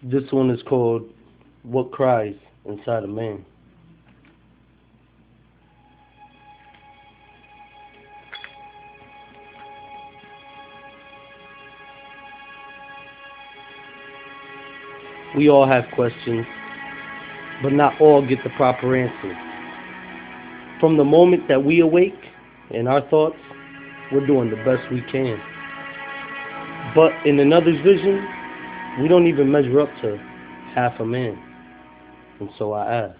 This one is called What Cries Inside a Man. We all have questions, but not all get the proper answers. From the moment that we awake in our thoughts, we're doing the best we can. But in another's vision, we don't even measure up to half a man. And so I ask,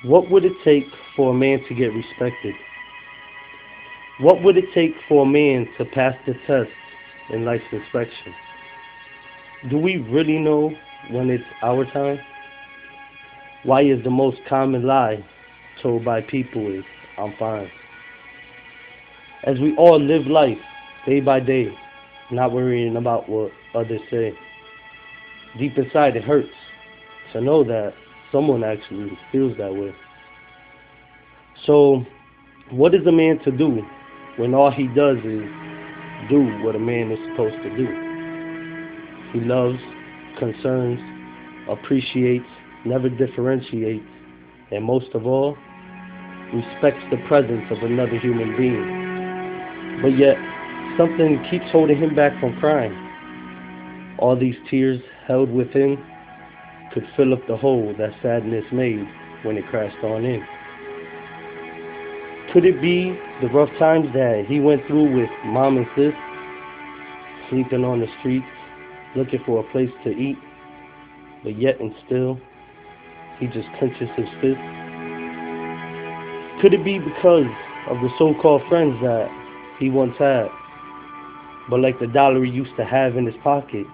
what would it take for a man to get respected? What would it take for a man to pass the test in life's inspection? Do we really know when it's our time? Why is the most common lie told by people is, I'm fine? As we all live life day by day, not worrying about what others say. Deep inside it hurts to know that someone actually feels that way. So, what is a man to do when all he does is do what a man is supposed to do? He loves, concerns, appreciates, never differentiates, and most of all, respects the presence of another human being. But yet, something keeps holding him back from crying. All these tears held within could fill up the hole that sadness made when it crashed on in. Could it be the rough times that he went through with mom and sis, sleeping on the streets, looking for a place to eat, but yet and still, he just clenches his fist? Could it be because of the so-called friends that he once had, but like the dollar he used to have in his pocket,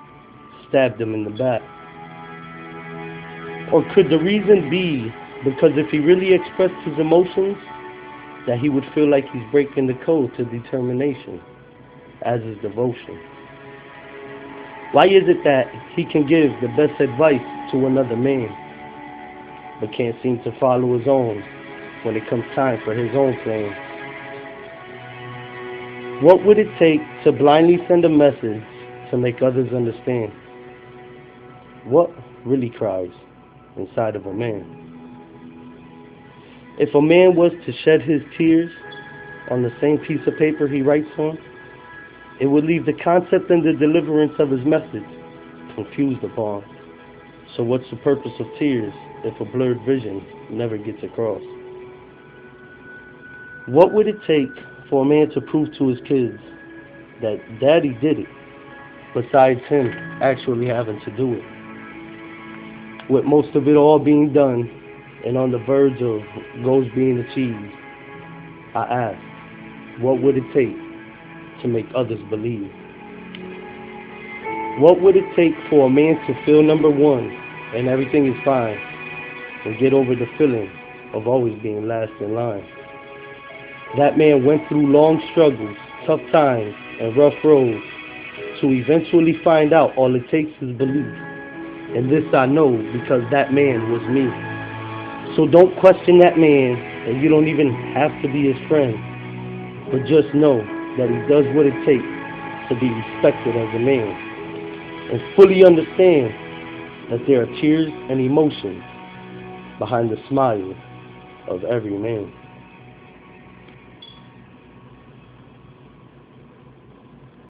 stabbed him in the back? Or could the reason be because if he really expressed his emotions, that he would feel like he's breaking the code to determination, as is devotion? Why is it that he can give the best advice to another man, but can't seem to follow his own when it comes time for his own plan? What would it take to blindly send a message to make others understand? What really cries inside of a man? If a man was to shed his tears on the same piece of paper he writes on, it would leave the concept and the deliverance of his message confused upon. So what's the purpose of tears if a blurred vision never gets across? What would it take for a man to prove to his kids that daddy did it, besides him actually having to do it? With most of it all being done and on the verge of goals being achieved, I ask, what would it take to make others believe? What would it take for a man to feel number one and everything is fine, and get over the feeling of always being last in line? That man went through long struggles, tough times, and rough roads to eventually find out all it takes is belief. And this I know because that man was me. So don't question that man, and you don't even have to be his friend. But just know that he does what it takes to be respected as a man. And fully understand that there are tears and emotions behind the smile of every man.